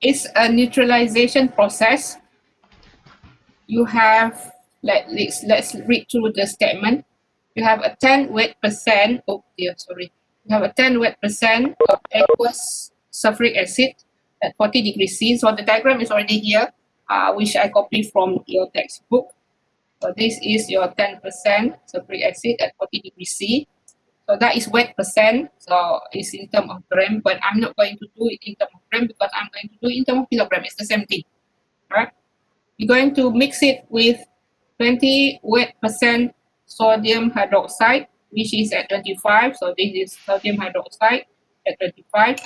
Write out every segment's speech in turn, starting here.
It's a neutralization process. You have, let's read through the statement. You have a 10 weight percent, oh dear, sorry. You have a 10 weight percent of aqueous sulfuric acid at 40 degrees C. So the diagram is already here, which I copied from your textbook. So this is your 10% sulfuric acid at 40 degrees C. So that is weight percent. So it's in terms of gram, but I'm not going to do it in terms of gram because I'm going to do it in terms of kilogram. It's the same thing, right? You're going to mix it with 20 weight percent sodium hydroxide, which is at 25. So this is sodium hydroxide at 25.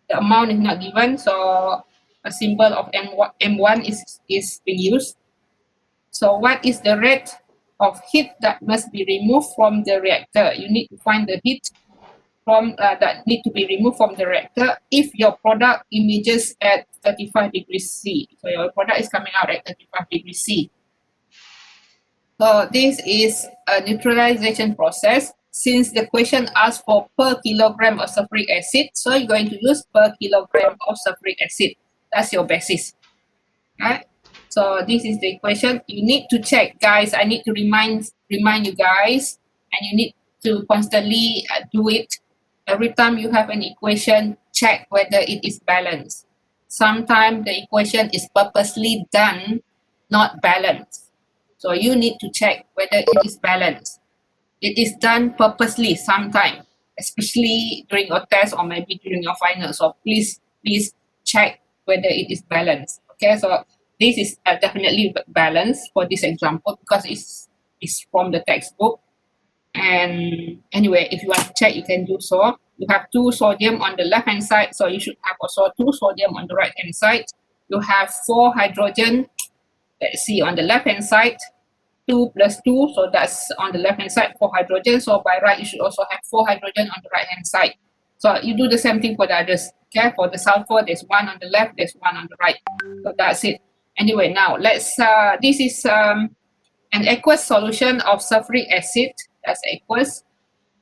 The amount is not given, so a symbol of M1 is being used. So what is the rate of heat that must be removed from the reactor? You need to find the heat from that need to be removed from the reactor if your product images at 35 degrees C. So your product is coming out at 35 degrees C. So this is a neutralization process. Since the question asks for per kilogram of sulfuric acid, so you're going to use per kilogram of sulfuric acid. That's your basis. Right? So this is the equation. You need to check, guys. I need to remind you guys, and you need to constantly do it. Every time you have an equation, check whether it is balanced. Sometimes the equation is purposely done, not balanced. So you need to check whether it is balanced. It is done purposely sometimes, especially during your test or maybe during your final. So please check whether it is balanced. Okay, so this is definitely balanced for this example because it's from the textbook. And anyway, if you want to check, you can do so. You have 2 sodium on the left hand side, so you should have also 2 sodium on the right hand side. You have 4 hydrogen, let's see, on the left hand side. 2 plus 2, so that's on the left hand side, 4 hydrogen. So by right, you should also have 4 hydrogen on the right hand side. So you do the same thing for the others. Okay, for the sulfur, there's 1 on the left, there's 1 on the right. So that's it. Anyway, now let's, this is an aqueous solution of sulfuric acid. That's aqueous.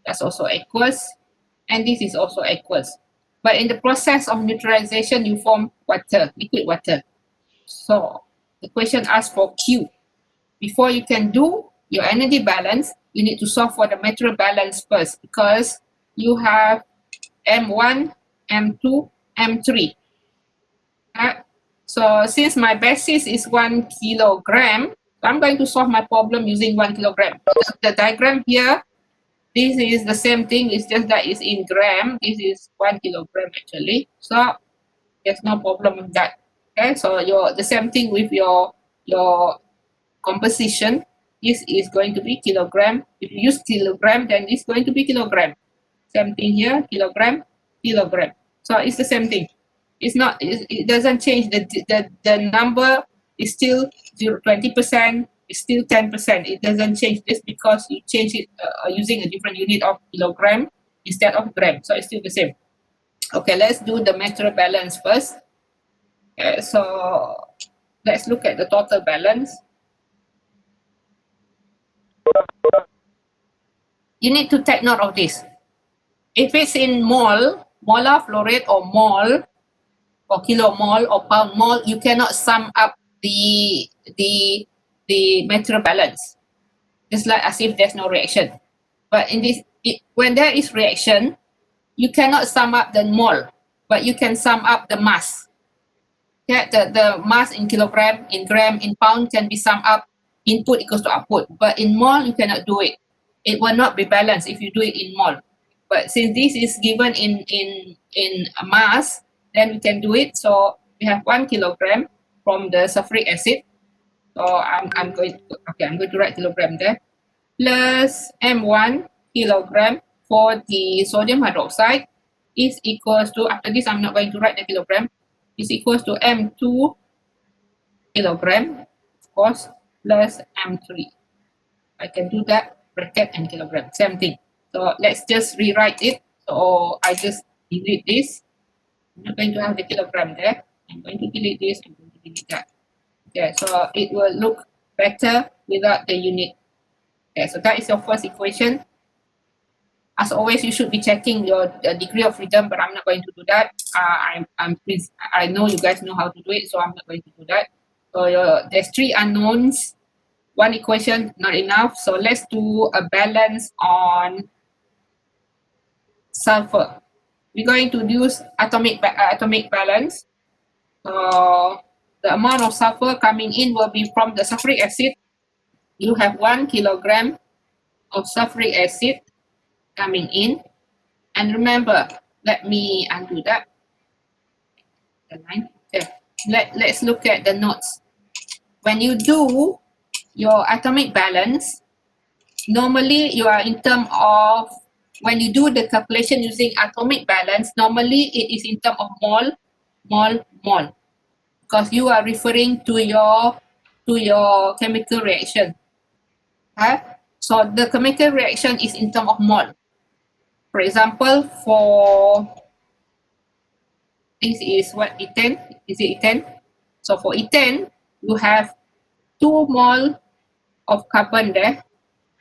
That's also aqueous. And this is also aqueous. But in the process of neutralization, you form water, liquid water. So the question asks for Q. Before you can do your energy balance, you need to solve for the material balance first because you have M1, M2, M3. So since my basis is 1 kilogram, I'm going to solve my problem using 1 kilogram. The diagram here, this is the same thing, it's just that it's in gram. This is 1 kilogram actually. So there's no problem with that. Okay, so the same thing with your composition. This is going to be kilogram. If you use kilogram, then it's going to be kilogram. Same thing here, kilogram, kilogram. So it's the same thing. It's not. It doesn't change. The number is still 20%. It's still 10%. It doesn't change just because you change it using a different unit of kilogram instead of gram. So it's still the same. Okay, let's do the material balance first. Okay, so let's look at the total balance. You need to take note of this. If it's in mole, molar flow rate or mole, or kilomole or pound mole, you cannot sum up the material balance. It's like as if there's no reaction. But in this, when there is reaction, you cannot sum up the mole, but you can sum up the mass. Okay, the mass in kilogram, in gram, in pound can be summed up. Input equals to output, but in mole you cannot do it. It will not be balanced if you do it in mole. But since this is given in a mass, then we can do it. So we have 1 kilogram from the sulfuric acid. So I'm going to write kilogram there. Plus M1 kilogram for the sodium hydroxide is equals to, after this I'm not going to write the kilogram, is equals to M2 kilogram, of course, plus M3. I can do that, bracket and kilogram, same thing. So let's just rewrite it. So I just delete this. I'm not going to have the kilogram there. I'm going to delete this, I'm going to delete that. Okay, so it will look better without the unit. Okay, so that is your first equation. As always, you should be checking your degree of freedom, but I'm not going to do that. I know you guys know how to do it, so I'm not going to do that. So there's three unknowns. One equation not enough, so let's do a balance on sulfur. We're going to use atomic balance. So the amount of sulfur coming in will be from the sulfuric acid. You have 1 kilogram of sulfuric acid coming in. And remember, let me undo that. The line. Okay. Let's look at the notes. When you do your atomic balance, normally you are in terms of, when you do the calculation using atomic balance, normally it is in terms of mole, mole, because you are referring to your chemical reaction. Okay? So the chemical reaction is in terms of mole. For example, for this is what, ethane? Is it ethane? So for ethane, you have 2 mole of carbon there,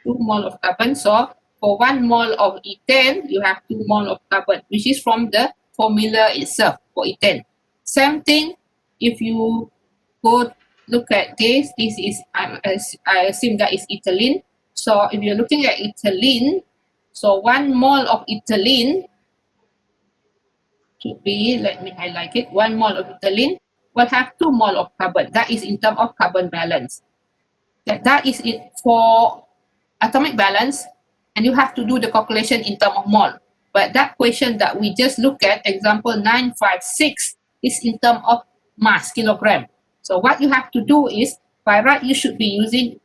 2 mole of carbon. So for 1 mole of ethane, you have 2 mole of carbon, which is from the formula itself for ethane. Same thing, if you go look at this is, I assume that is ethylene. So if you're looking at ethylene, so 1 mole of ethylene should be, let me highlight it, 1 mole of ethylene will have 2 mole of carbon. That is in terms of carbon balance. That is it for atomic balance, and you have to do the calculation in terms of mole. But that question that we just looked at, example 956, is in terms of mass, kilogram. So what you have to do is, by right, you should be using,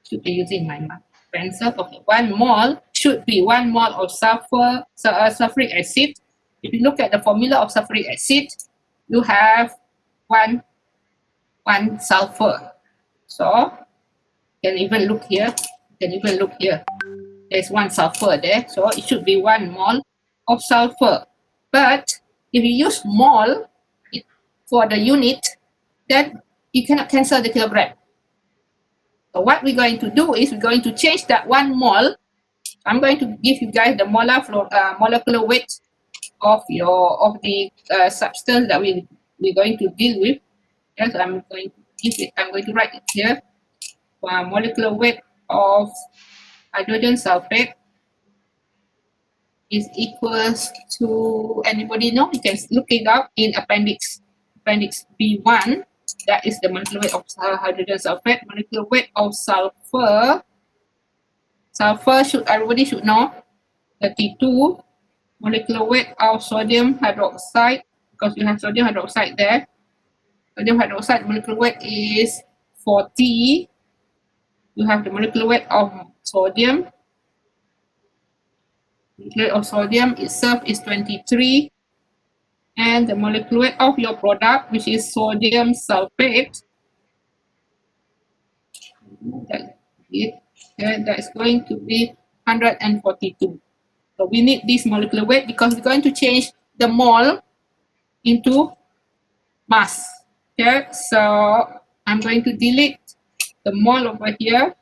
should be using my pencil. Okay, 1 mole should be 1 mole of sulfuric acid. If you look at the formula of sulfuric acid, you have one sulfur. So you can even look here. There's 1 sulfur there, so it should be 1 mole of sulfur. But if you use mole for the unit, then you cannot cancel the kilogram. So what we're going to do is we're going to change that 1 mole. I'm going to give you guys the molecular weight of the substance that we're going to deal with. Yes, I'm going to write it here. Molecular weight of hydrogen sulfate is equals to, anybody know? You can look it up in appendix B1. That is the molecular weight of hydrogen sulfate. Molecular weight of sulfur. Everybody should know. 32. Molecular weight of sodium hydroxide, because you have sodium hydroxide there. Sodium hydroxide molecular weight is 40. You have the molecular weight of sodium. Molecular weight of sodium itself is 23. And the molecular weight of your product, which is sodium sulfate, that's going to be 142. So we need this molecular weight because we're going to change the mole into mass. Okay, so I'm going to delete the mole over here.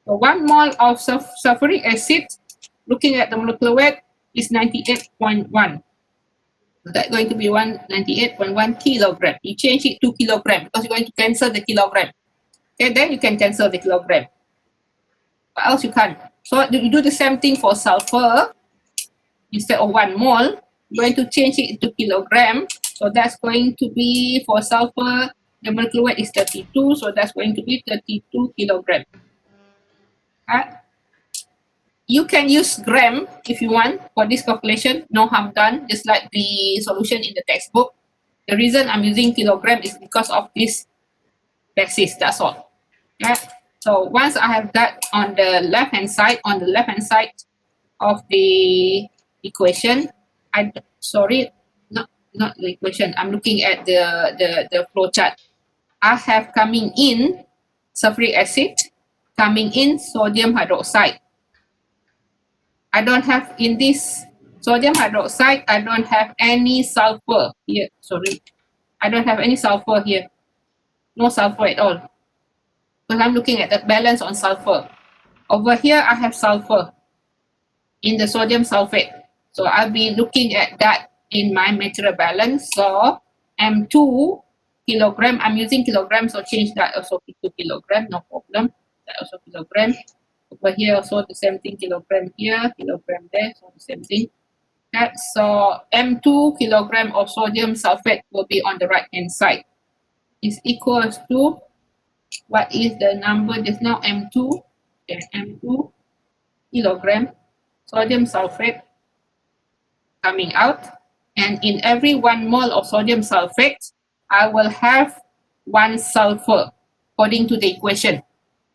So 1 mole of sulfuric acid, looking at the molecular weight, is 98.1. So that's going to be 98.1 kilogram. You change it to kilogram because you're going to cancel the kilogram. Okay, then you can cancel the kilogram. What else you can't? So you do the same thing for sulfur. Instead of 1 mole, you're going to change it into kilogram. So that's going to be, for sulfur, the molecular weight is 32. So that's going to be 32 kilogram. You can use gram if you want for this calculation, no harm done, just like the solution in the textbook. The reason I'm using kilogram is because of this basis, that's all. Yeah. So once I have that on the left-hand side, of the equation, not the equation, I'm looking at the flow chart. I have coming in sulfuric acid, coming in sodium hydroxide. I don't have in this sodium hydroxide, I don't have any sulfur here. Sorry, I don't have any sulfur here. No sulfur at all. Because I'm looking at the balance on sulfur. Over here, I have sulfur. in the sodium sulfate. So I'll be looking at that in my material balance. So M2 kilogram, I'm using kilogram, so change that also to kilogram, no problem. That also kilogram. Over here also the same thing, kilogram here, kilogram there, so the same thing. Okay, so M2 kilogram of sodium sulfate will be on the right hand side. Is equals to, what is the number just now? M2, okay, M2 kilogram sodium sulfate coming out, and in every 1 mole of sodium sulfate, I will have 1 sulfur according to the equation.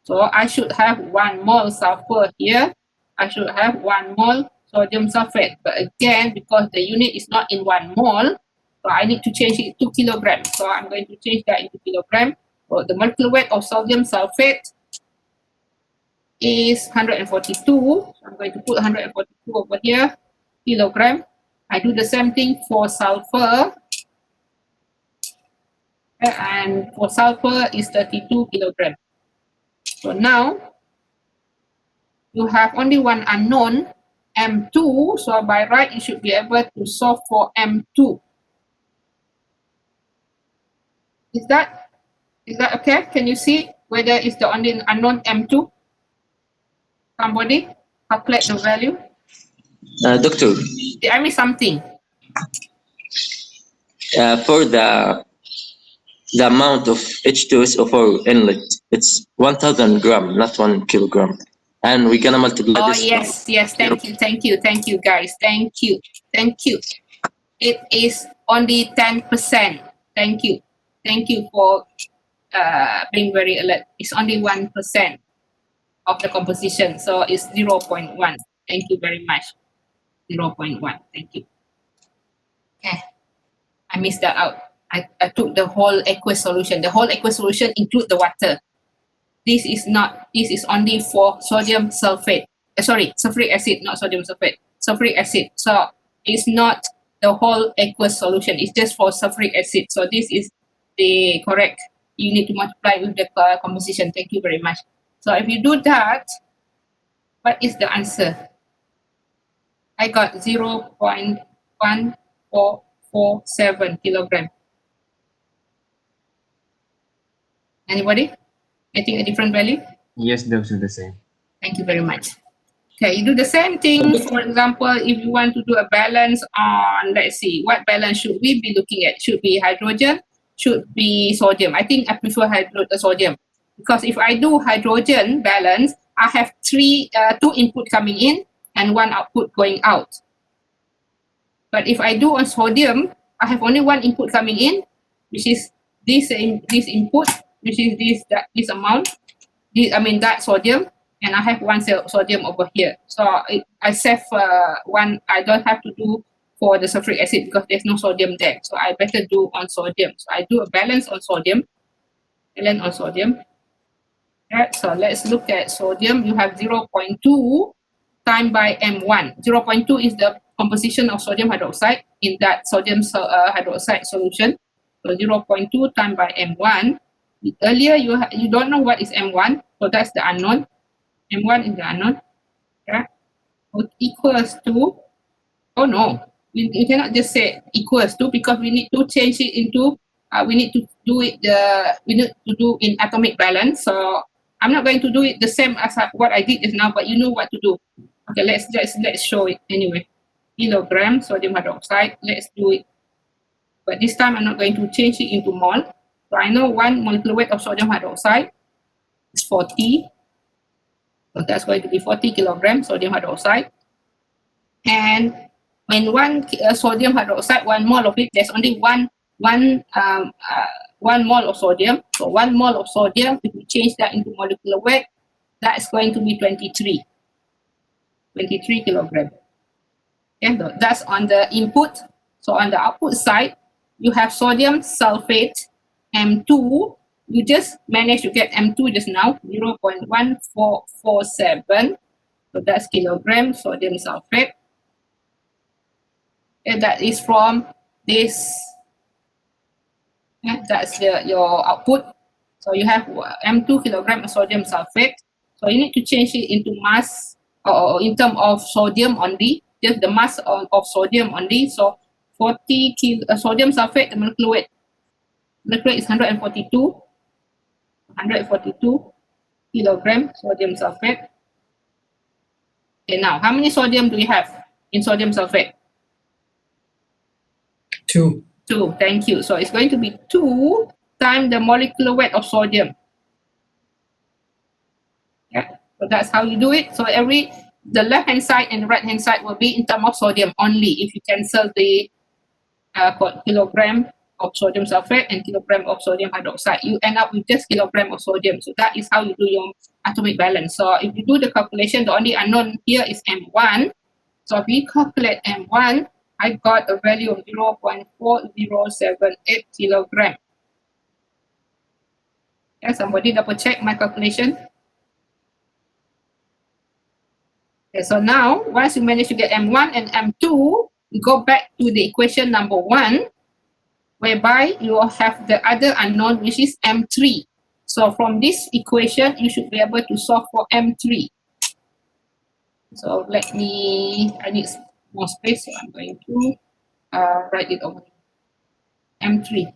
So I should have 1 mole sulfur here. I should have 1 mole sodium sulfate. But again, because the unit is not in 1 mole, so I need to change it to kilograms. So I'm going to change that into kilogram. So the molecular weight of sodium sulfate is 142. So I'm going to put 142 over here, kilogram. I do the same thing for sulfur. And for sulfur is 32 kilogram. So now you have only one unknown, M2. So by right, you should be able to solve for M2. Is that okay? Can you see whether it's the only unknown M2? Somebody calculate the value. Doctor, Did I miss something? for the amount of H2SO4 inlet, it's 1,000 gram, not 1 kilogram. And we're gonna multiply Oh, this. yes. Thank you, guys. Thank you. It is only 10%. Thank you for being very alert. It's only 1% of the composition, so it's 0.1. Thank you very much. 0.1. Thank you. Okay, I missed that out. I took the whole aqueous solution. The whole aqueous solution include the water. This is only for sodium sulfate. Sorry, sulfuric acid, not sodium sulfate. Sulfuric acid. So it's not the whole aqueous solution. It's just for sulfuric acid. So this is the correct. You need to multiply with the composition. Thank you very much. So if you do that, what is the answer? I got 0.1447 kilogram. Anybody getting a different value? Yes, those are the same. Thank you very much. Okay, you do the same thing. For example, if you want to do a balance on, let's see, what balance should we be looking at? Should be hydrogen, should be sodium. I think I prefer sodium, because if I do hydrogen balance, I have two input coming in and one output going out. But if I do on sodium, I have only one input coming in, which is this input, which is this amount. That sodium, and I have one sodium over here. So I save one. I don't have to do for the sulfuric acid because there's no sodium there. So I better do on sodium. So I do a balance on sodium. Right, so let's look at sodium. You have 0.2 times by M1. 0.2 is the composition of sodium hydroxide in that sodium hydroxide solution. So 0.2 times by M1. Earlier, you don't know what is M1, so that's the unknown. M1 is the unknown. Yeah. So equals to, oh no, we cannot just say equals to, because we need to change it into, we need to do in atomic balance. So I'm not going to do it the same as what I did just now, but you know what to do. Okay, let's show it anyway. Kilogram sodium hydroxide, let's do it. But this time I'm not going to change it into mole. So I know one molecular weight of sodium hydroxide is 40. So that's going to be 40 kilograms sodium hydroxide. And when one sodium hydroxide, 1 mole of it, there's only one mole of sodium. So 1 mole of sodium, if we change that into molecular weight, that's going to be 23 kilograms. Okay, so that's on the input. So on the output side, you have sodium sulfate, M2. You just managed to get M2 just now, 0.1447. So that's kilogram sodium sulfate. And that is from this. That's your output. So you have M2 kilogram of sodium sulfate. So you need to change it into mass or in terms of sodium only, just the mass of sodium only. So 40 sodium sulfate, the molecular weight is 142 kilogram sodium sulfate. Okay, now how many sodium do we have in sodium sulfate? 2. 2. Thank you. So it's going to be 2 times the molecular weight of sodium. Yeah. So that's how you do it. So the left hand side and the right hand side will be in terms of sodium only. If you cancel the kilogram of sodium sulfate and kilogram of sodium hydroxide, you end up with just kilogram of sodium. So that is how you do your atomic balance. So if you do the calculation, the only unknown here is M1. So if we calculate M1, I got a value of 0.4078 kilogram. Yeah, somebody double check my calculation. Okay, so now once you manage to get M1 and M2, you go back to the equation number 1, whereby you will have the other unknown, which is M3. So from this equation, you should be able to solve for M3. So I need more space, so I'm going to write it over. M3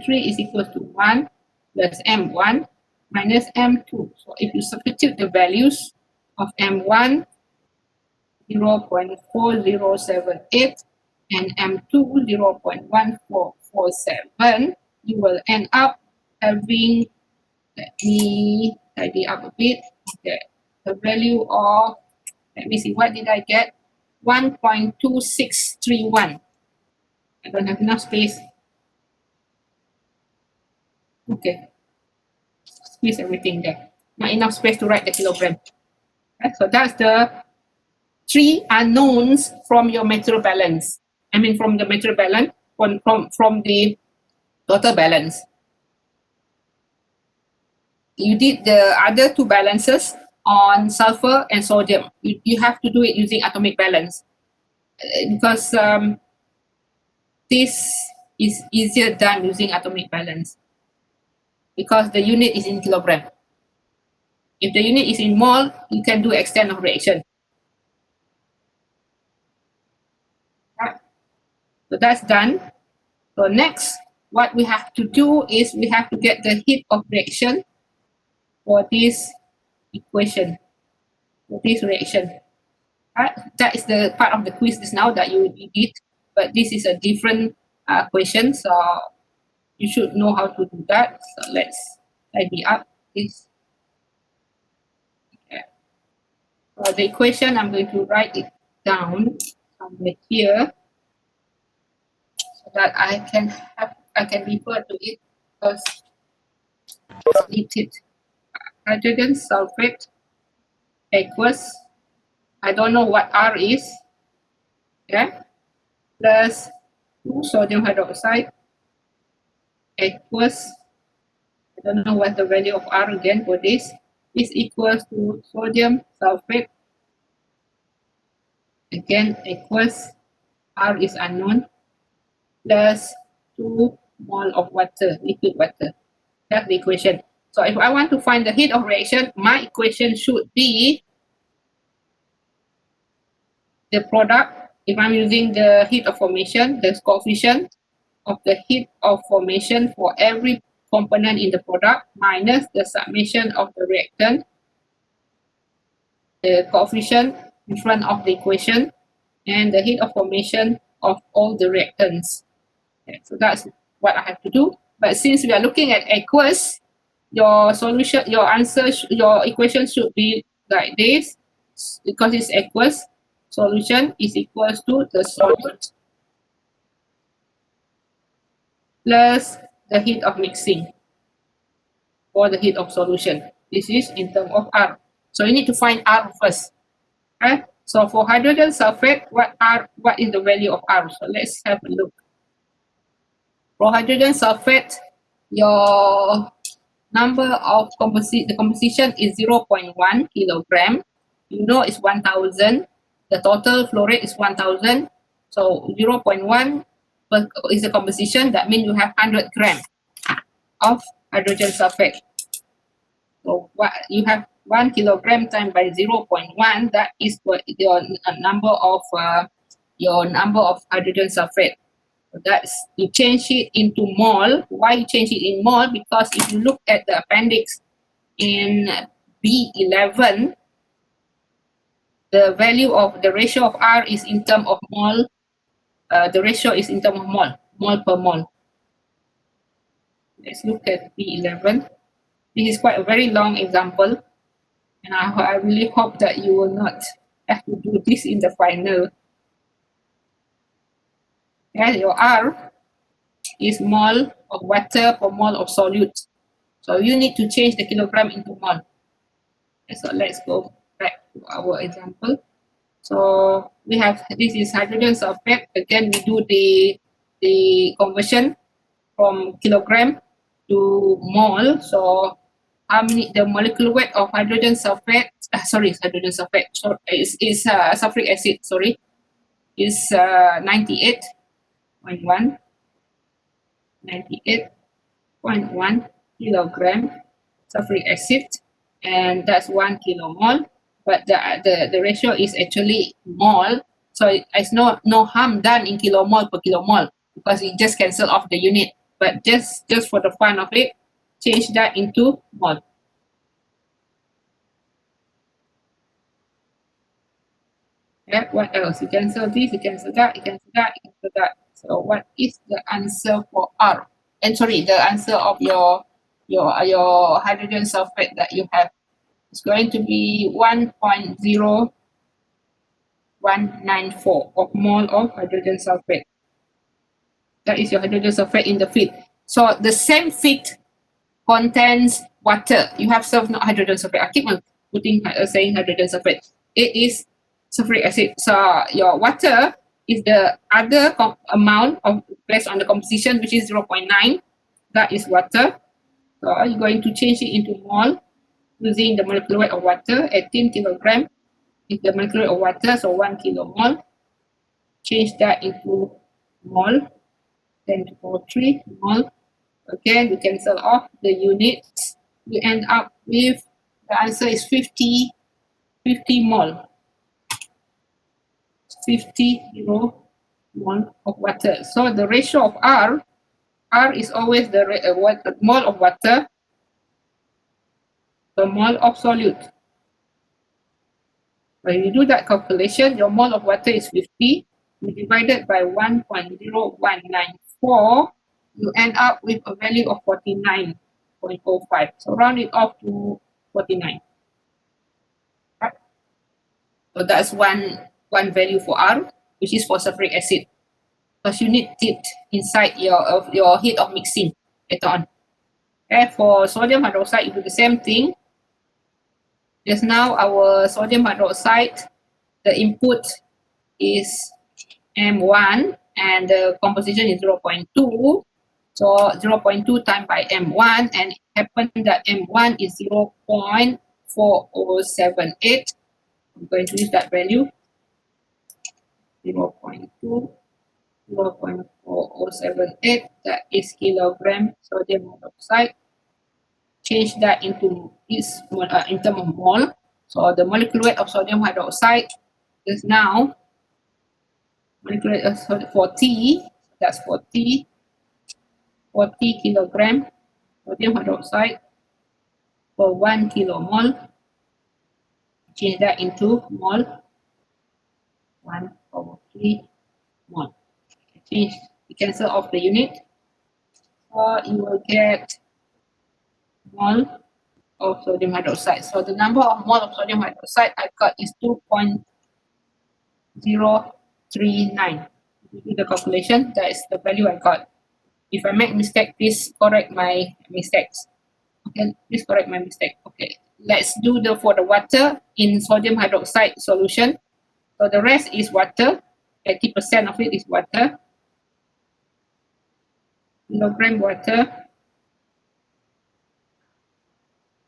is equal to 1 plus M1 minus M2. So if you substitute the values of M1, 0.4078 and M2, 0.1447, you will end up having, let me tidy up a bit, okay, the value of, let me see, what did I get? 1.2631. I don't have enough space. Okay, squeeze everything there. Not enough space to write the kilogram. Okay, so that's the 3 unknowns from your material balance. I mean from the material balance, from the total balance. You did the other 2 balances on sulfur and sodium. You have to do it using atomic balance because this is easier done using atomic balance because the unit is in kilogram. If the unit is in mole, you can do extent of reaction. Right. So that's done. So next, what we have to do is we have to get the heat of reaction for this equation, for this reaction. Right? That is the part of the quiz just now that you did, but this is a different question, so you should know how to do that. So let's tidy up this. Okay. So the equation, I'm going to write it down somewhere here so that I can refer to it because I need it. Hydrogen sulfate aqueous, I don't know what R is, okay, plus 2 sodium hydroxide aqueous, I don't know what the value of R again for this, is equals to sodium sulfate, again aqueous, R is unknown, plus 2 mole of water, liquid water. That's the equation. So if I want to find the heat of reaction, my equation should be the product. If I'm using the heat of formation, the coefficient of the heat of formation for every component in the product minus the summation of the reactant, the coefficient in front of the equation, and the heat of formation of all the reactants. Okay, so that's what I have to do. But since we are looking at aqueous, your solution, your answer, your equation should be like this. Because it's aqueous, solution is equals to the solute plus the heat of mixing or the heat of solution. This is in terms of R. So you need to find R first. Okay? So for hydrogen sulfate, what is the value of R? So let's have a look. For hydrogen sulfate, your number of the composition is 0.1 kilogram. You know it's 1,000. The total flow rate is 1,000. So 0.1 is the composition. That means you have 100 grams of hydrogen sulfate. So what you have 1 kilogram times by 0.1, that is what your number of hydrogen sulfate. So that's, you change it into mole. Why you change it in mole? Because if you look at the appendix in B11, the value of the ratio of R is in term of mole. The ratio is in term of mole per mole. Let's look at B11. This is quite a very long example, and I really hope that you will not have to do this in the final. Yeah, your R is mole of water per mole of solute. So you need to change the kilogram into mole. So let's go back to our example. So we have, this is hydrogen sulfate. Again, we do the conversion from kilogram to mole. So how many, the molecular weight of hydrogen sulfate, hydrogen sulfate, so is sulfuric acid, sorry, is 98.1 kilogram sulfuric acid, and that's 1 kilomole. But the ratio is actually mole, so it's no harm done in kilomole per kilomole because it just cancel off the unit. But just for the fun of it, change that into mole. Yeah, what else? You cancel this, you cancel that, you cancel that, you cancel that. So what is the answer for R? And sorry, the answer of your hydrogen sulfate that you have is going to be 1.0194 of mole of hydrogen sulfate. That is your hydrogen sulfate in the feed. So the same feed contains water. You have served not hydrogen sulfate. I keep on saying hydrogen sulfate. It is sulfuric acid. So your water is the other amount of based on the composition, which is 0.9. That is water. So you're going to change it into mole using the molecular weight of water. 18 kilogram is the molecular weight of water, so 1 kilomole. Change that into mole. 10^3 mole. Again, you cancel off the units. You end up with, the answer is 50 mole. 50 mole of water. So the ratio of R is always the mole of water per mole of solute. When you do that calculation, your mole of water is 50. You divide it by 1.0194, you end up with a value of 49.05. So round it off to 49. Right? So that's one value for R, which is for sulfuric acid. Because you need it inside your heat of mixing later on. Okay, for sodium hydroxide, you do the same thing. Just now, our sodium hydroxide, the input is M1 and the composition is 0.2. So 0.2 times by M1, and it happened that M1 is 0.4078. I'm going to use that value, 0.2, 0.4078, that is kilogram sodium hydroxide. Change that into this in terms of mole. So the molecular weight of sodium hydroxide is now molecular weight for T, that's 40 kilogram sodium hydroxide for 1 kilomole. Change that into mole, 1/3 mole. Change, you cancel off the unit. So you will get mole of sodium hydroxide. So the number of mole of sodium hydroxide I got is 2.039. If you do the calculation, that is the value I got. If I make mistake, please correct my mistakes. Okay, please correct my mistake. Okay, let's do for the water in sodium hydroxide solution. So the rest is water. 80% of it is water. Kilogram water.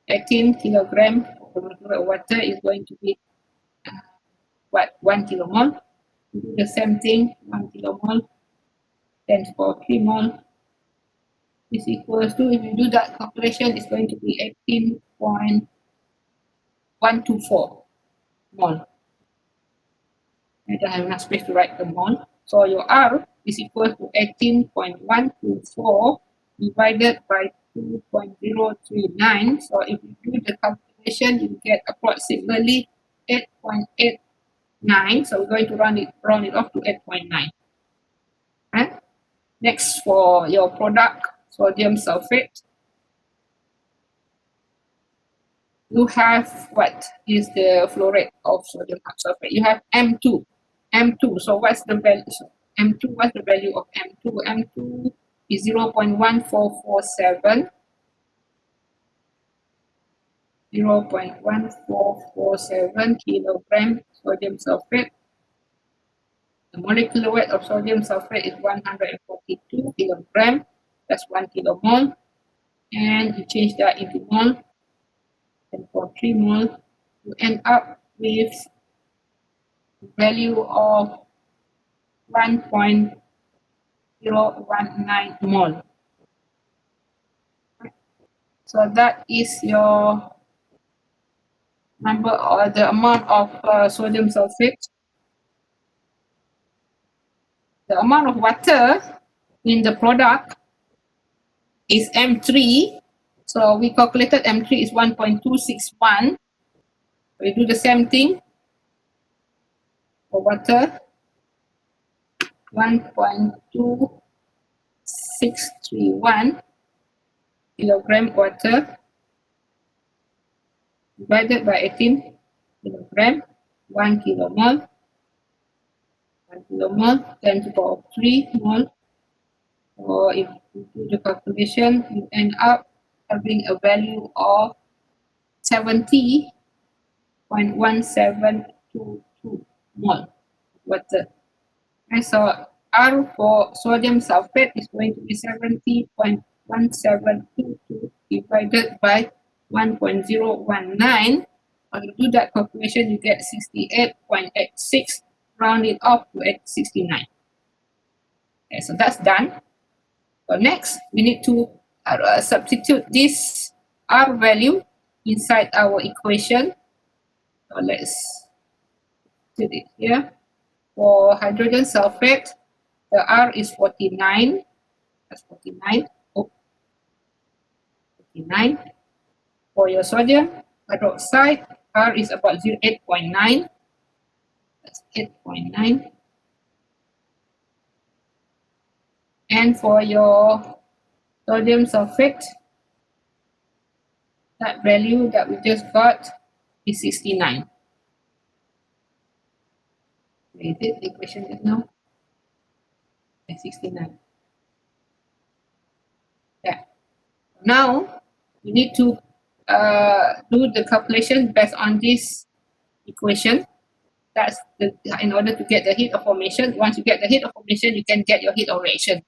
18 kilogram of water is going to be 1 kilomole. We do the same thing, 1 kilomole, 10^3 mole is equals to, if you do that calculation, it's going to be 18.0 124 mole. I don't have enough space to write the mole. So your R is equal to 18.124 divided by 2.039. So if you do the calculation, you get approximately 8.89. So we're going to round it off to 8.9. Right? Next, for your product, sodium sulfate, you have what is the flow rate of sodium sulfate? You have M2. M2. So what's the value? So M2, what's the value of M2? M2 is 0.1447. 0.1447 kilogram sodium sulfate. The molecular weight of sodium sulfate is 142 kilogram. That's 1 kilomole. And you change that into mole. And for 3 mole, you end up with value of 1.019 mole. So that is your number or the amount of sodium sulfate. The amount of water in the product is M3. So we calculated M3 is 1.261. We do the same thing for water. 1.2631 kilogram water divided by 18 kilogram, 1 kilomole. 1 kilomole, 10 to the power of 3 mole. So if you do the calculation, you end up having a value of 70.1722 mole water. And so R for sodium sulfate is going to be 70.1722 divided by 1.019. When you do that calculation, you get 68.86, round it off to 69. Okay, so that's done. So next, we need to substitute this R value inside our equation. So let's put it here. For hydrogen sulfate, the R is 49. That's 49. Oh, 49. For your sodium hydroxide, R is about 8.9. That's 8.9. And for your sodium sulfate, that value that we just got is 69. Is it the equation just now? 69. Yeah. Now, you need to do the calculation based on this equation. That's in order to get the heat of formation. Once you get the heat of formation, you can get your heat of reaction.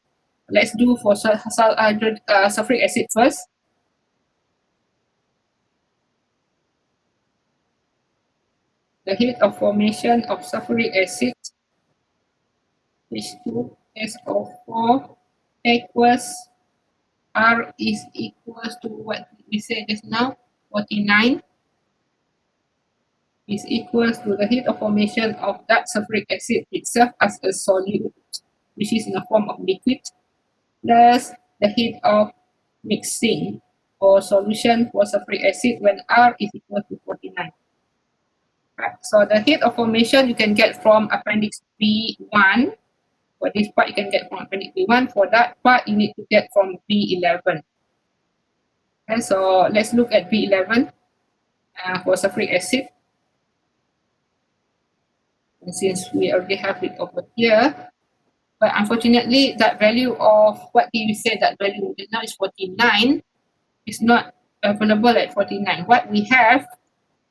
Let's do for sulfuric acid first. The heat of formation of sulfuric acid, H2SO4 equals R is equals to what we said just now, 49 is equals to the heat of formation of that sulfuric acid itself as a solute, which is in the form of liquid, plus the heat of mixing or solution for sulfuric acid when R is equal to 49. Right. So the heat of formation you can get from appendix B1. For this part, you can get from appendix B1. For that part, you need to get from B11. Okay, so let's look at B11 for sulfuric acid. And since we already have it over here, but unfortunately, that value of what we said that value now is 49 is not available at 49. What we have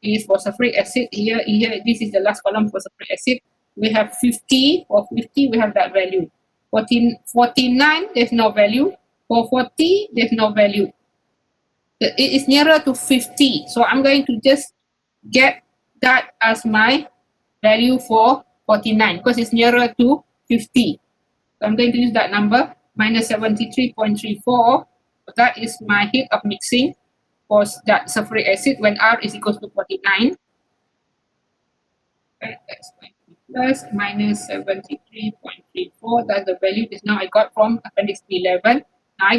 is for sulfuric acid here, this is the last column for sulfuric acid. We have 50. For 50, we have that value. 49, there's no value. For 40, there's no value. It is nearer to 50. So I'm going to just get that as my value for 49 because it's nearer to 50. So I'm going to use that number, minus 73.34. So that is my heat of mixing. for that sulfuric acid when R is equals to 49. Right, that's 20 plus minus 73.34. That's the value just now I got from appendix B11. Now I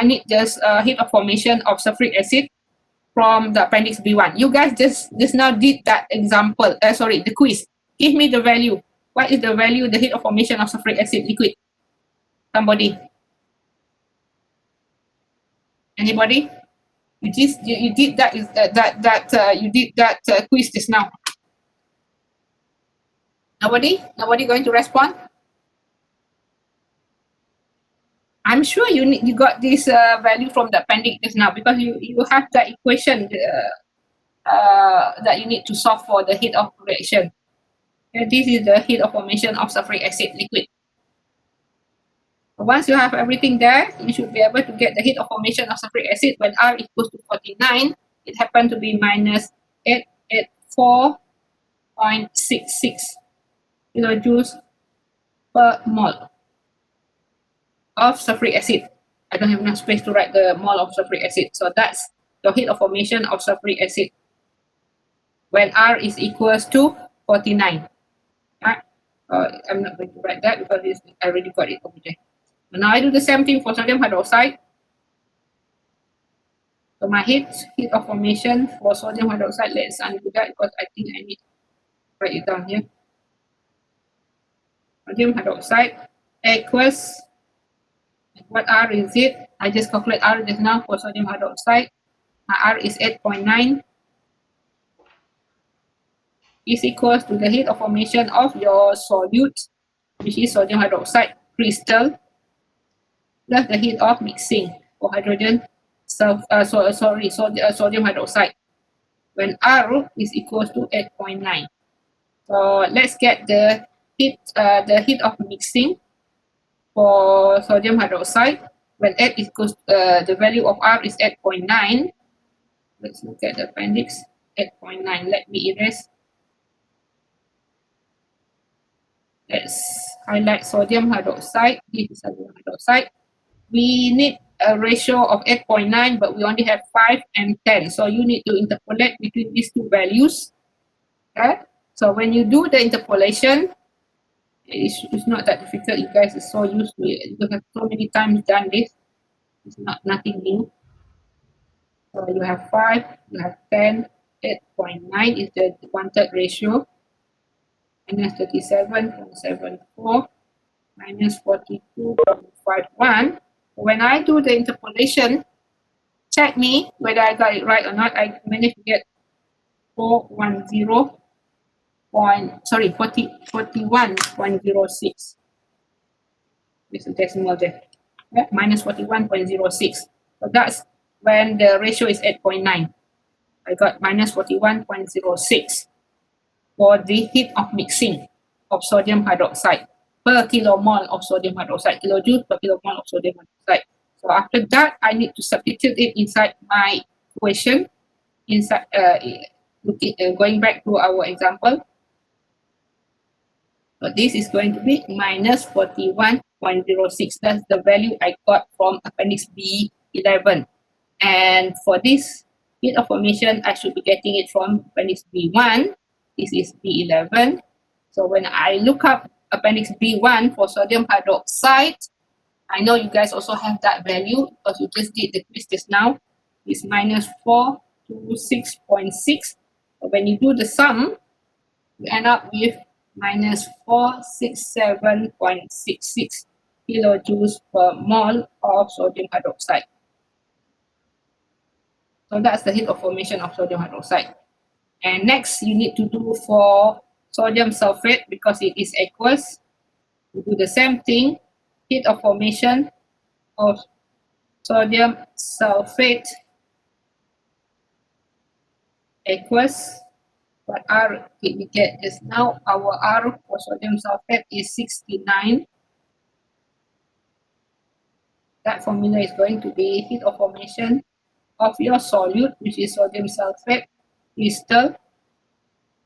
need just heat of formation of sulfuric acid from the appendix B1. You guys just now did that example. Sorry, the quiz. Give me the value. What is the value, the heat of formation of sulfuric acid liquid? Somebody? Anybody? You did that quiz just now. Nobody? Nobody going to respond? I'm sure you got this value from the appendix just now because you have the equation that you need to solve for the heat of reaction. Okay, this is the heat of formation of sulfuric acid liquid. Once you have everything there, you should be able to get the heat of formation of sulfuric acid when R equals to 49. It happened to be minus 884.66 kilojoules per mole of sulfuric acid. I don't have enough space to write the mole of sulfuric acid. So that's the heat of formation of sulfuric acid when R is equals to 49. Right? I'm not going to write that because I already got it over there. Now I do the same thing for sodium hydroxide. So my heat of formation for sodium hydroxide, let's undo that because I think I need to write it down here. Sodium hydroxide equals, what R is it? I just calculate R just now for sodium hydroxide. My R is 8.9. Is equals to the heat of formation of your solute, which is sodium hydroxide crystal, plus the heat of mixing for sodium hydroxide when R is equals to 8.9. So let's get the heat of mixing for sodium hydroxide when the value of R is 8.9. Let's look at the appendix. 8.9. Let me erase. Let's highlight sodium hydroxide. This is sodium hydroxide. We need a ratio of 8.9, but we only have 5 and 10. So you need to interpolate between these two values. Okay? So when you do the interpolation, it's not that difficult. You guys are so used to it. You have so many times done this. It's nothing new. So you have 5, you have 10, 8.9 is the wanted ratio. Minus 37.74 minus 42.51. When I do the interpolation, check me whether I got it right or not. I managed to get 41.06. There's a decimal there. Yeah, minus 41.06. So that's when the ratio is 8.9. I got minus 41.06 for the heat of mixing of sodium hydroxide per kilomole of sodium hydroxide, kilojoules per kilomole of sodium hydroxide. So after that, I need to substitute it inside my equation. Going back to our example. So this is going to be minus 41.06. That's the value I got from appendix B11. And for this heat of formation, I should be getting it from appendix B1. This is B11. So when I look up appendix B1 for sodium hydroxide, I know you guys also have that value because you just did the quiz just now. It's minus 426.6. So when you do the sum, you end up with minus 467.66 kilojoules per mole of sodium hydroxide. So that's the heat of formation of sodium hydroxide. And next, you need to do for sodium sulfate because it is aqueous. You do the same thing, heat of formation of sodium sulfate aqueous. What R did we get just now? Our R for sodium sulfate is 69. That formula is going to be heat of formation of your solute, which is sodium sulfate crystal,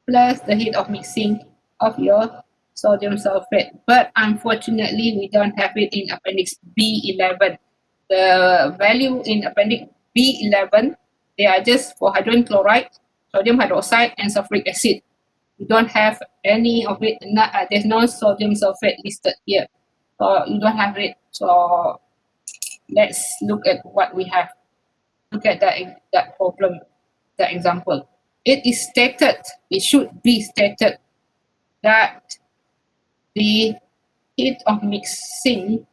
plus the heat of mixing of your sodium sulfate. But unfortunately, we don't have it in appendix B11. The value in appendix B11 They are just for hydrogen chloride, sodium hydroxide, and sulfuric acid. You don't have any of it. There's no sodium sulfate listed here. So you don't have it. So let's look at what we have. Look at that problem, that example. It is stated, it should be stated that the heat of mixing,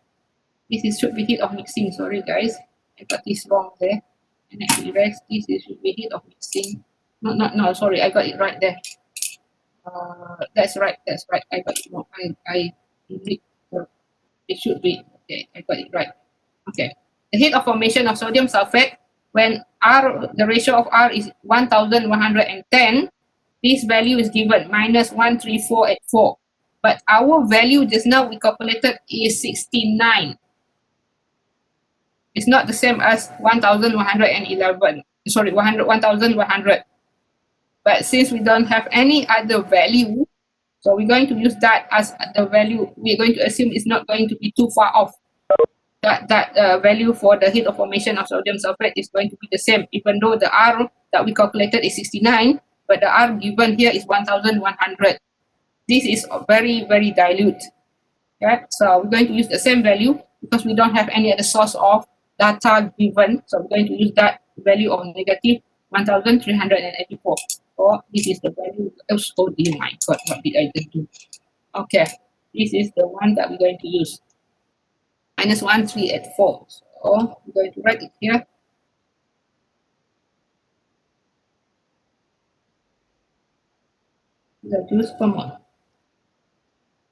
should be heat of mixing, sorry guys, I got this wrong there. And I erase this, it should be heat of mixing. No, sorry, I got it right there. That's right, I got it wrong. It should be, okay, I got it right. Okay, the heat of formation of sodium sulfate, when R, the ratio of R is 1110, this value is given minus 13484. But our value just now we calculated is 69. It's not the same as 1111. Sorry, 1100. But since we don't have any other value, so we're going to use that as the value. We're going to assume it's not going to be too far off. That value for the heat of formation of sodium sulfate is going to be the same, even though the R that we calculated is 69, but the R given here is 1100. This is very, very dilute. Okay, so we're going to use the same value because we don't have any other source of data given. So we're going to use that value of negative 1384. So this is the value. Oh dear my God, what did I just do? Okay, this is the one that we're going to use. Minus 1384. So I'm going to write it here. The joules per mole.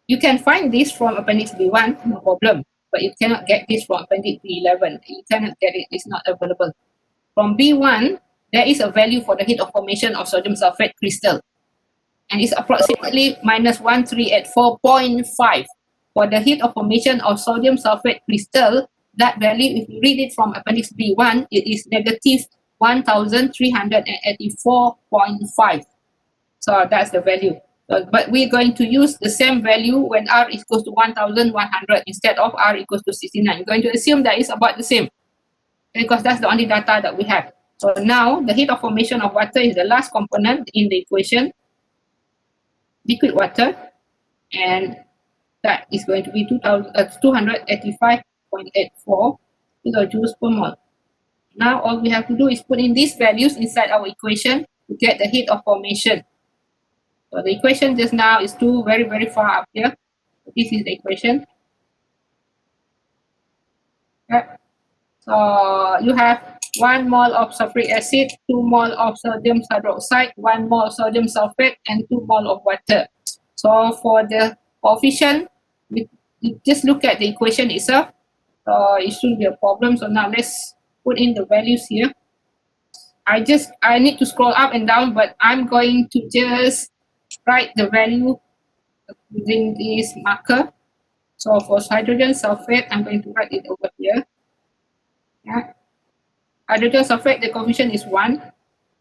You can find this from Appendix B1, no problem. But you cannot get this from Appendix B11. You cannot get it, it's not available. From B1, there is a value for the heat of formation of sodium sulfate crystal. And it's approximately minus 1384.5. For the heat of formation of sodium sulfate crystal, that value, if you read it from Appendix B1, it is negative 1384.5. So that's the value. But we're going to use the same value when R is equals to 1100 instead of R equals to 69. We're going to assume that it's about the same because that's the only data that we have. So now the heat of formation of water is the last component in the equation, liquid water, and that is going to be 285.84 kilojoules per mole. Now all we have to do is put in these values inside our equation to get the heat of formation. So the equation just now is very, very far up here. So this is the equation. Okay. So you have 1 mole of sulfuric acid, 2 mole of sodium hydroxide, 1 mole of sodium sulfate, and 2 mole of water. So for the coefficient, you just look at the equation itself. It shouldn't be a problem. So now let's put in the values here. I need to scroll up and down, but I'm going to just write the value using this marker. So for hydrogen sulfate, I'm going to write it over here. Yeah. Hydrogen sulfate, the coefficient is 1.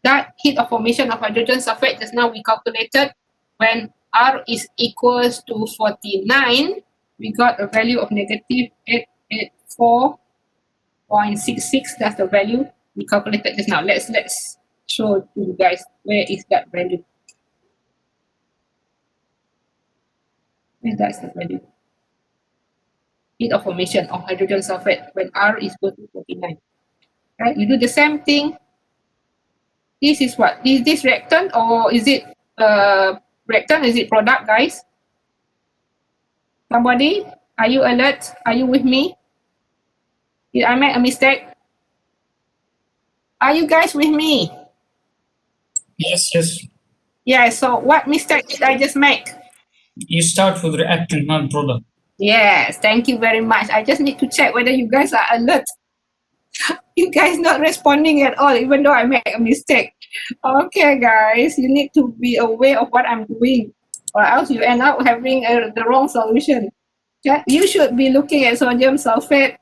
That heat of formation of hydrogen sulfate just now we calculated when R is equals to 49, we got a value of negative 884.66. That's the value we calculated just now. Let's show to you guys where is that value. And that's the value. Heat of formation of hydrogen sulfate when R is equal to 49. Right? You do the same thing. This is what? Is this reactant or is it reactant? Is it product, guys? Somebody? Are you alert? Are you with me? Did I make a mistake? Are you guys with me? Yes. Yeah, so what mistake did I just make? You start with reactant, not product. Yes, thank you very much. I just need to check whether you guys are alert. You guys not responding at all, even though I make a mistake. Okay, guys, you need to be aware of what I'm doing, or else you end up having the wrong solution. Okay, you should be looking at sodium sulfate.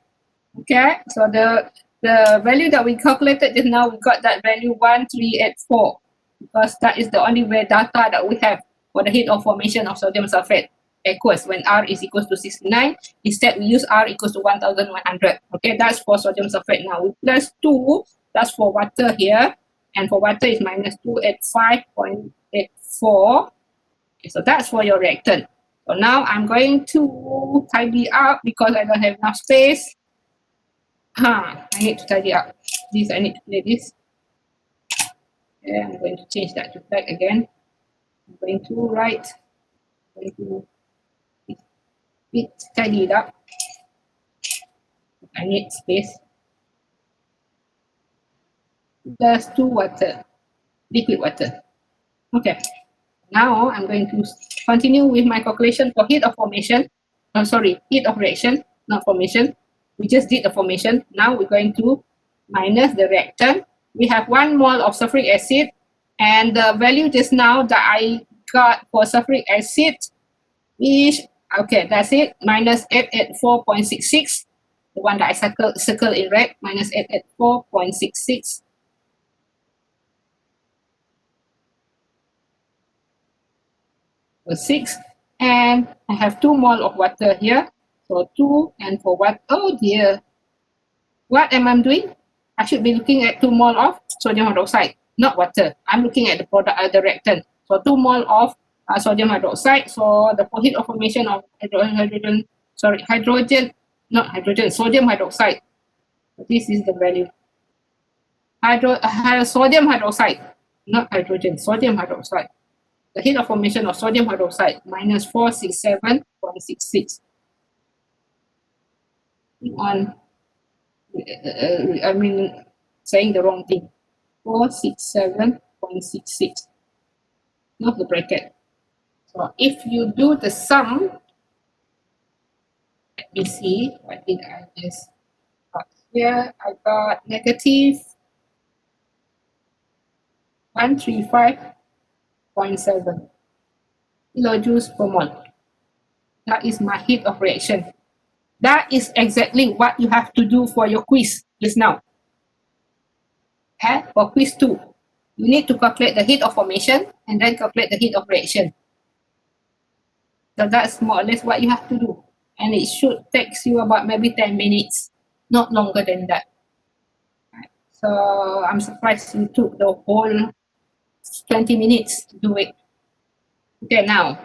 Okay, so the value that we calculated just now, we got that value 1384 because that is the only data that we have for the heat of formation of sodium sulfate aqueous when R is equals to 69. Instead, we use R equals to 1100. Okay, that's for sodium sulfate now. With plus 2, that's for water here. and for water is minus 285.84. Okay, so that's for your reactant. So now I'm going to tidy up because I don't have enough space. I need to tidy up this. I need to clear this. Okay, I'm going to change that to black again. I'm going to write. I'm going to tidy it up. I need space. Plus 2 water, liquid water. Okay. Now I'm going to continue with my calculation for heat of formation. Heat of reaction, not formation. We just did the formation. Now we're going to minus the reactant. We have 1 mole of sulfuric acid, and the value just now that I got for sulfuric acid is, okay, that's it, minus 884.66. The one that I circle in red, minus 884.66. 6, and I have 2 mole of water here. So 2, and for what? Oh dear. What am I doing? I should be looking at 2 mole of sodium hydroxide, not water. I'm looking at the product, the reactant. So 2 mole of sodium hydroxide. So the heat of formation of sodium hydroxide. This is the value. Sodium hydroxide, not hydrogen, sodium hydroxide. The heat of formation of sodium hydroxide, minus 467.66. I mean, saying the wrong thing. 467.66. Not the bracket. So if you do the sum, let me see, what did I just got here? I got negative 135.7 kilojoules per mole. That is my heat of reaction. That is exactly what you have to do for your quiz just now. Okay? For quiz 2, you need to calculate the heat of formation and then calculate the heat of reaction. So that's more or less what you have to do. And it should take you about maybe 10 minutes, not longer than that. Right. So I'm surprised you took the whole 20 minutes to do it. Okay, now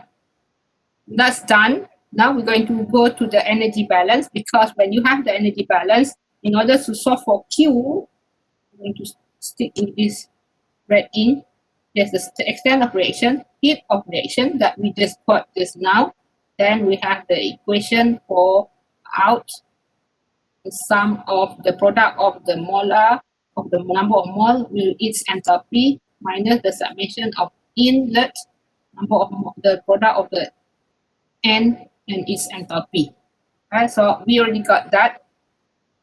that's done. Now we're going to go to the energy balance, because when you have the energy balance, in order to solve for Q, I'm going to stick with this red ink. There's the extent of reaction, heat of reaction that we just got just now. Then we have the equation for out the sum of the product of the molar of the number of mole with its enthalpy minus the summation of inlet number of the product of the N and its enthalpy. Right, so we already got that.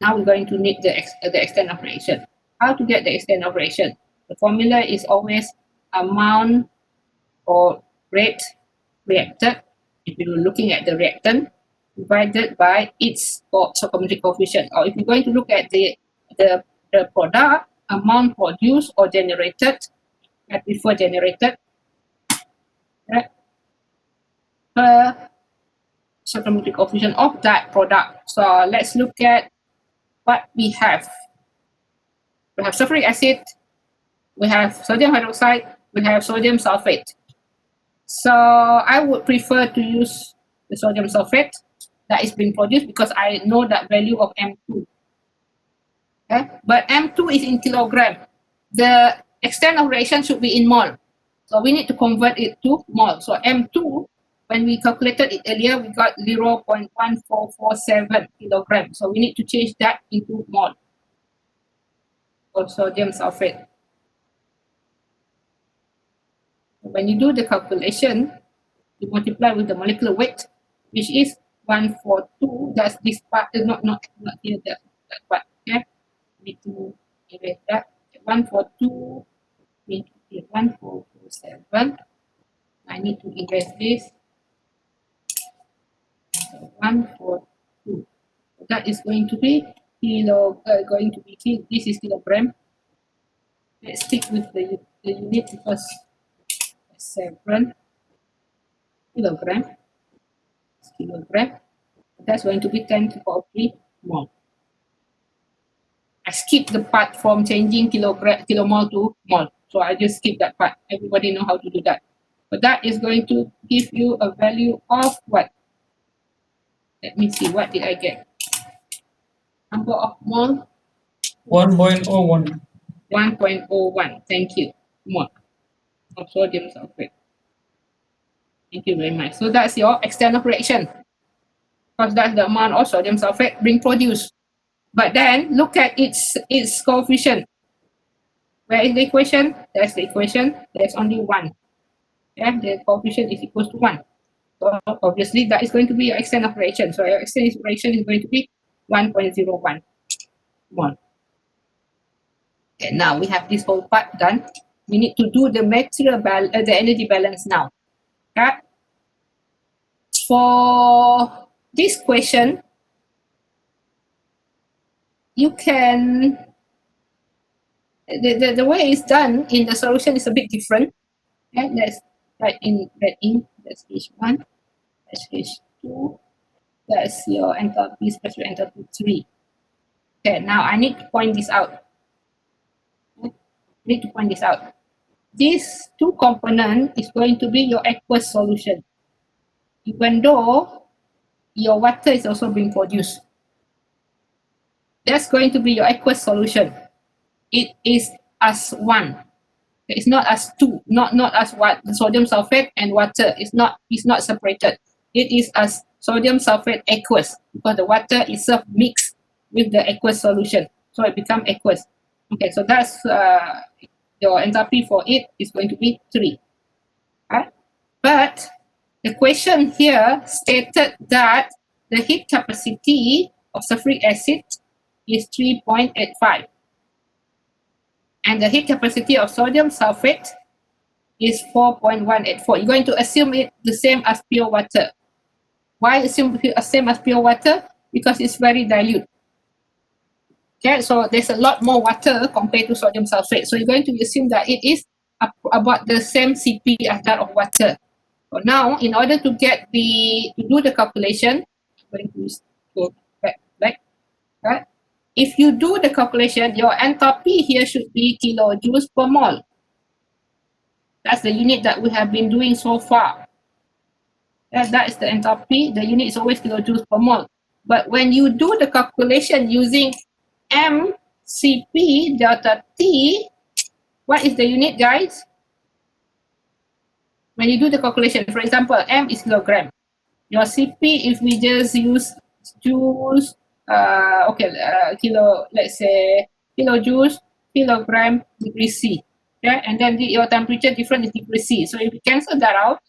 Now we're going to need the extent of reaction. How to get the extent of reaction? The formula is always amount or rate reacted, if you're looking at the reactant, divided by its stoichiometric coefficient. Or if you're going to look at the product, amount produced or generated, I prefer generated, right, per stoichiometric coefficient of that product. So let's look at what we have. We have sulfuric acid, we have sodium hydroxide, we have sodium sulfate. So I would prefer to use the sodium sulfate that is being produced because I know that value of M2. Okay? But M2 is in kilogram. The extent of reaction should be in mole. So we need to convert it to mole. So M2, when we calculated it earlier, we got 0.1447 kilogram. So we need to change that into mole of sodium sulfate. When you do the calculation, you multiply with the molecular weight, which is 142. That's this part, not here, that part. Okay, need to erase that. 142 into 1447. I need to erase this. So 142. So that is going to be this is kilogram. Let's stick with the unit because 7 kilogram. That's going to be 10 to the power 3 mole. I skip the part from changing kilomole to mole. So I just skip that part. Everybody know how to do that. But that is going to give you a value of what? Let me see, what did I get? Number of mole, 1.01. 1.01. Thank you. Mole of sodium sulfate. Thank you very much. So that's your external reaction. Because that's the amount of sodium sulfate being produced. But then look at its coefficient. Where is the equation? There's the equation. There's only one. Yeah, the coefficient is equal to 1. So obviously that is going to be your extent of reaction. So your extent of reaction is going to be 1.01 mole. Okay, now we have this whole part done. We need to do the the energy balance now. Okay? For this question, you can the way it's done in the solution is a bit different. Okay, let's write in red ink. That's H1, that's H2, that's your enthalpy, special enthalpy 3. Okay, now I need to point this out. These two components is going to be your aqueous solution, even though your water is also being produced. That's going to be your aqueous solution. It is as one. It's not as two, not as what sodium sulfate and water. It's not separated. It is as sodium sulfate aqueous because the water itself mixed with the aqueous solution, so it becomes aqueous. Okay, so that's your enthalpy for it is going to be 3. Right? But the question here stated that the heat capacity of sulfuric acid is 3.85. And the heat capacity of sodium sulfate is 4.184. You're going to assume it the same as pure water. Why assume the same as pure water? Because it's very dilute. Okay, so there's a lot more water compared to sodium sulfate. So you're going to assume that it is about the same CP as that of water. So now, in order to do the calculation, I'm going to go back. Right? If you do the calculation, your enthalpy here should be kilojoules per mole. That's the unit that we have been doing so far. That is the enthalpy. The unit is always kilojoules per mole. But when you do the calculation using mCp delta T, what is the unit, guys? When you do the calculation, for example, M is kilogram. Your CP, if we just use joules, let's say kilojoules, kilogram, degree C. Okay, and then your temperature difference is degree C. So if you cancel that out,